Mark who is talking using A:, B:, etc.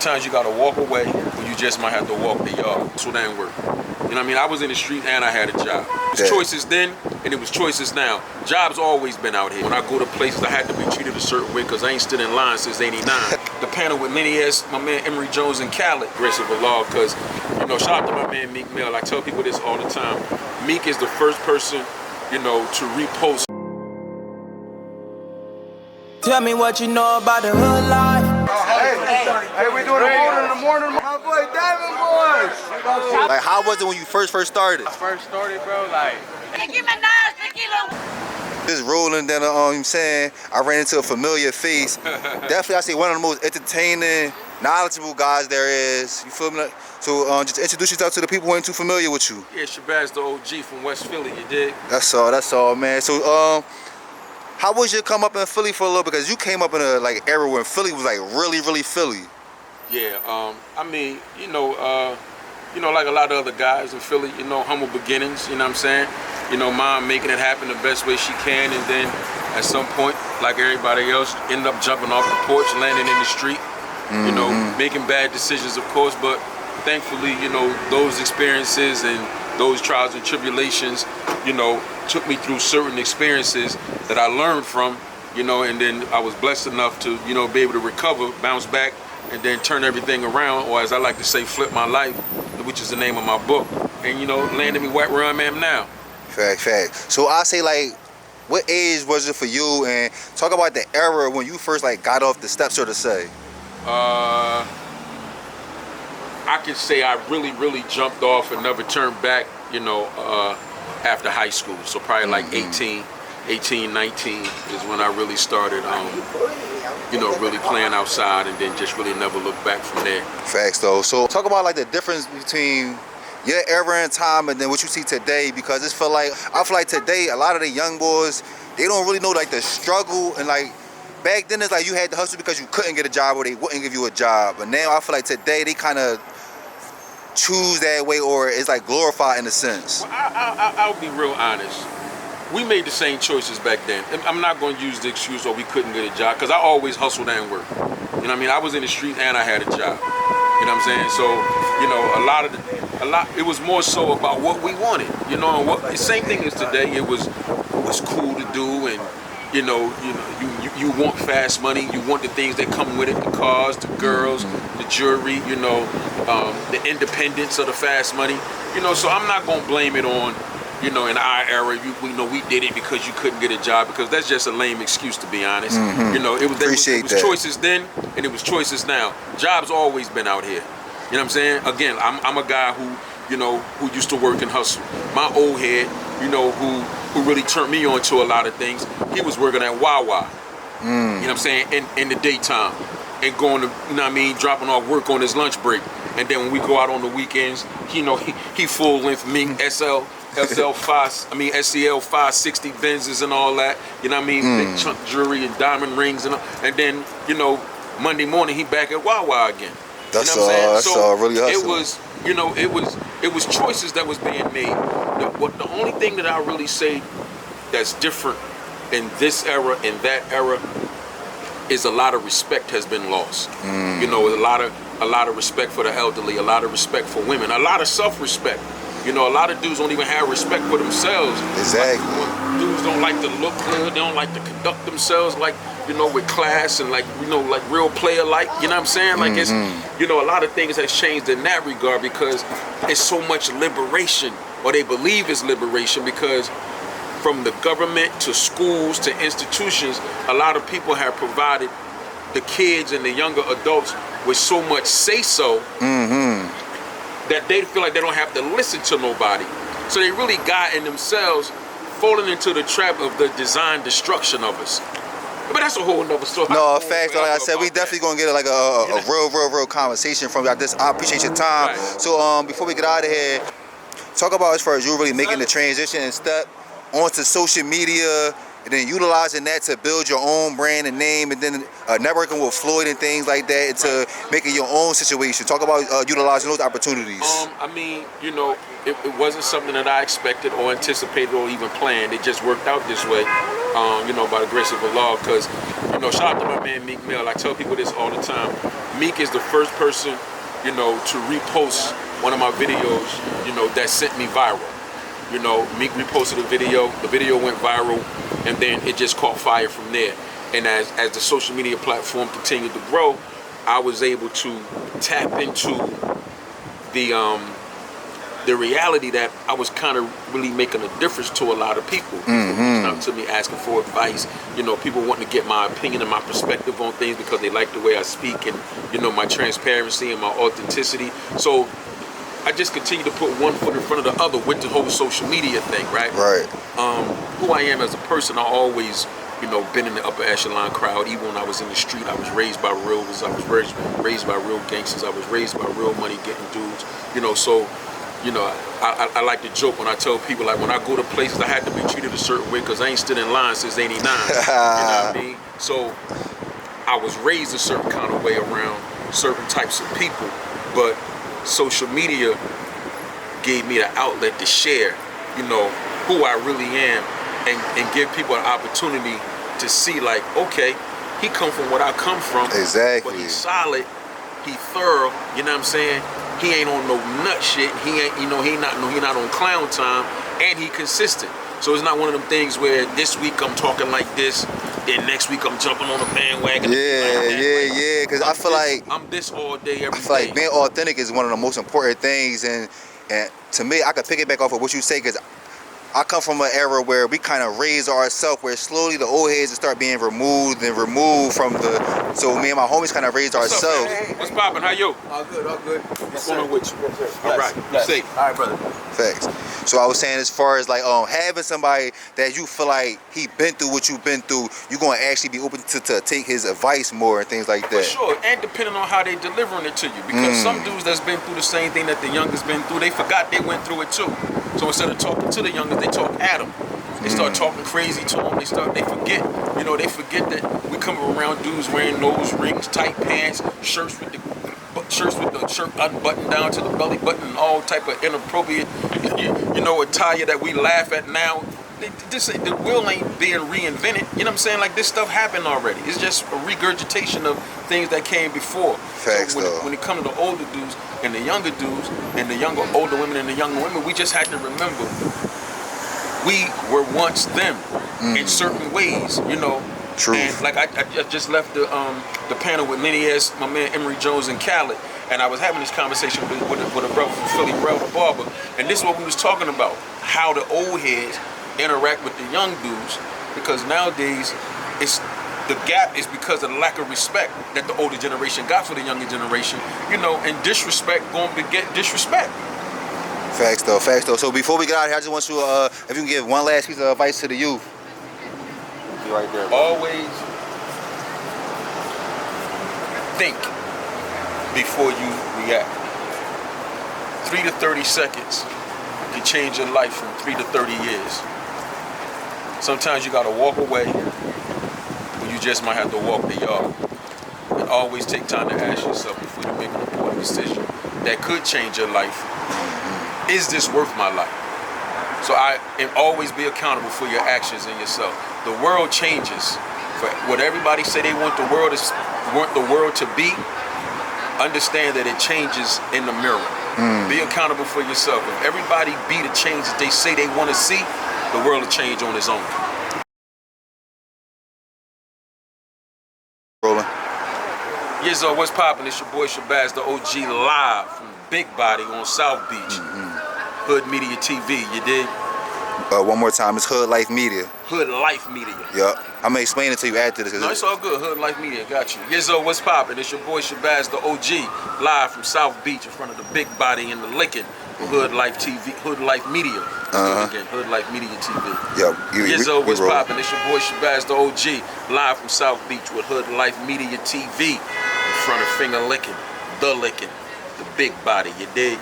A: Sometimes you gotta walk away, or you just might have to walk the yard. So that ain't work. You know what I mean? I was in the street and I had a job. It was choices then, and it was choices now. Jobs always been out here. When I go to places, I had to be treated a certain way because I ain't stood in line since '89. The panel with Lenny S, my man Emery Jones, and Khaled, grace of Allah, because, you know, shout out to my man Meek Mill. I tell people this all the time. Meek is the first person, you know, to repost.
B: Tell me what you know about the hood life.
C: Hey, we doing the morning. My boy Diamond Boys.
D: Like, how was it when you first started?
C: I first started, bro, like...
D: Just rolling down, you know what I'm saying? I ran into a familiar face. Definitely, I say one of the most entertaining, knowledgeable guys there is. You feel me? So, just introduce yourself to the people who ain't too familiar with you.
A: Yeah, Shabazz the Og from West Philly, you dig?
D: That's all, man. So, how was your come up in Philly for a little bit? Because you came up in a era when Philly was really Philly.
A: Yeah, I mean, you know, like a lot of other guys in Philly, you know, humble beginnings, you know what I'm saying? You know, mom making it happen the best way she can, and then at some point, like everybody else, ended up jumping off the porch, landing in the street, you know, making bad decisions, of course, but thankfully, you know, those experiences and those trials and tribulations, you know, took me through certain experiences that I learned from, you know, and then I was blessed enough to, you know, be able to recover, bounce back, and then turn everything around, or as I like to say, flip my life, which is the name of my book, and, you know, landed me right where I am now.
D: Fact. So I say, like, what age was it for you, and talk about the era when you first got off the steps, so to say.
A: I can say I really jumped off and never turned back, you know, after high school. So probably like 18, 19 is when I really started, you know, really playing outside, and then just really never looked back from there.
D: Facts though. So talk about the difference between your era and time and then what you see today, because I feel like today a lot of the young boys, they don't really know the struggle, and back then it's you had to hustle because you couldn't get a job or they wouldn't give you a job. But now I feel like today they kind of choose that way, or it's glorified in a sense.
A: Well, I'll be real honest. We made the same choices back then. I'm not going to use the excuse, we couldn't get a job, because I always hustled and worked. You know what I mean? I was in the street and I had a job. You know what I'm saying? So, you know, it was more so about what we wanted. You know, and the same thing as today. It was cool to do, and you want fast money. You want the things that come with it: the cars, the girls, the jewelry. You know, the independence of the fast money. You know, so I'm not gonna blame it on, you know, in our era, we know we did it because you couldn't get a job, because that's just a lame excuse, to be honest. You know, it was choices then, and it was choices now. Jobs always been out here. You know what I'm saying? Again, I'm a guy who, you know, who used to work and hustle. My old head, you know, who really turned me on to a lot of things, he was working at Wawa. You know what I'm saying? In the daytime, and going to, you know what I mean, dropping off work on his lunch break. And then when we go out on the weekends, you know, he full length Meek SCL 560 Benzes and all that. You know what I mean? Big chunk jewelry and diamond rings and all. And then, you know, Monday morning he back at Wawa again.
D: That's
A: you know what I'm saying?
D: That's really hustling.
A: It was, you know, it was choices that was being made. The only thing that I really say that's different in this era and that era is a lot of respect has been lost. You know, a lot of respect for the elderly, a lot of respect for women, a lot of self-respect. You know, a lot of dudes don't even have respect for themselves.
D: Exactly.
A: Dudes don't like to look good. They don't like to conduct themselves you know, with class and you know, real player-like. You know what I'm saying? It's, you know, a lot of things has changed in that regard, because it's so much liberation, or they believe it's liberation, because from the government to schools to institutions, a lot of people have provided the kids and the younger adults with so much say-so that they feel like they don't have to listen to nobody. So they really got in themselves falling into the trap of the design destruction of us. But that's a whole nother story.
D: No, facts. Like I said, we definitely gonna get a real conversation from you. I appreciate your time.
A: Right.
D: So before we get out of here, talk about as far as you really making the transition and step onto social media, and then utilizing that to build your own brand and name, and then networking with Floyd and things like that into making your own situation. Talk about utilizing those opportunities.
A: I mean, you know, it wasn't something that I expected or anticipated or even planned. It just worked out this way, you know, by the grace of Allah, because You know, shout out to my man Meek Mill. I tell people this all the time. Meek is the first person, you know, to repost one of my videos, you know, that sent me viral. You know, Meek reposted the video went viral, and then it just caught fire from there. And as the social media platform continued to grow, I was able to tap into the reality that I was kind of really making a difference to a lot of people. People to me asking for advice, you know, people wanting to get my opinion and my perspective on things because they like the way I speak and, you know, my transparency and my authenticity. So I just continue to put one foot in front of the other with the whole social media thing, right?
D: Right.
A: Who I am as a person, I always, you know, been in the upper echelon crowd. Even when I was in the street, I was raised by reals. I was raised by real gangsters. I was raised by real money getting dudes. You know, so, you know, I like to joke when I tell people, like, when I go to places, I had to be treated a certain way because I ain't stood in line since '89. You know what I mean? So I was raised a certain kind of way around certain types of people, but social media gave me the outlet to share, you know, who I really am and give people an opportunity to see, like, okay, he come from what I come from.
D: Exactly.
A: But he's solid, he thorough, you know what I'm saying? He ain't on no nut shit. He ain't, you know, he not on clown time, and he consistent. So it's not one of them things where this week I'm talking like this, then next week I'm jumping on a bandwagon.
D: Yeah. Because I feel like
A: I'm this all day, every day.
D: I feel like being authentic is one of the most important things, and to me, I could pick it back off of what you say, because I come from an era where we kind of raised ourselves, where slowly the old heads start being removed from the. So me and my homies kind of raised ourselves.
A: Hey, what's poppin'? How you?
C: All good, all good.
A: What's going on with you? All right, safe.
C: All right, brother.
D: Facts. So I was saying, as far as like having somebody that you feel like he been through what you've been through, you're gonna actually be open to take his advice more and things like that.
A: For sure, and depending on how they delivering it to you, because some dudes that's been through the same thing that the youngest been through, they forgot they went through it too. So instead of talking to the youngest, they talk at them. They start talking crazy to them. They forget, you know, they forget that we come around dudes wearing nose rings, tight pants, shirts with the shirt unbuttoned down to the belly button, and all type of inappropriate, you know, attire that we laugh at now. The wheel ain't being reinvented. You know what I'm saying? Like, this stuff happened already. It's just a regurgitation of things that came before.
D: Facts,
A: so when it comes to the older dudes and the younger dudes and the older women and the younger women, we just had to remember we were once them in certain ways, you know.
D: True.
A: And like I just left the panel with Lenny S, my man Emery Jones, and Khaled, and I was having this conversation with a brother from Philly, Rel the Barber, and this is what we was talking about: how the old heads interact with the young dudes, because nowadays the gap is because of the lack of respect that the older generation got for the younger generation, you know, and disrespect going to get disrespect.
D: Facts though. So before we get out of here, I just want you, if you can give one last piece of advice to the youth. Be right there, bro.
A: Always think before you react. 3 to 30 seconds can change your life from 3 to 30 years. Sometimes you gotta walk away, or you just might have to walk the yard. And always take time to ask yourself before you make an important decision that could change your life. Is this worth my life? So and always be accountable for your actions and yourself. The world changes. For what everybody say they want the world to be, understand that it changes in the mirror. Be accountable for yourself. If everybody be the change that they say they want to see, the world will change on its own.
D: Rolling.
A: Yeah, so what's poppin'? It's your boy Shabazz the OG, live from Big Body on South Beach. Hood Media TV, you dig?
D: One more time, it's HoodLife Media.
A: HoodLife Media.
D: Yup. I'm gonna explain it to you after this.
A: No, it's all good. HoodLife Media, got you. Yeah, so what's poppin'? It's your boy Shabazz the OG, live from South Beach in front of the Big Body and the Lickin'. HoodLife TV, HoodLife Media. Again, HoodLife Media TV.
D: Yep.
A: So what's poppin'? It's your boy Shabazz the OG, live from South Beach with HoodLife Media TV in front of Finger Lickin', the Lickin', the Big Body. You dig?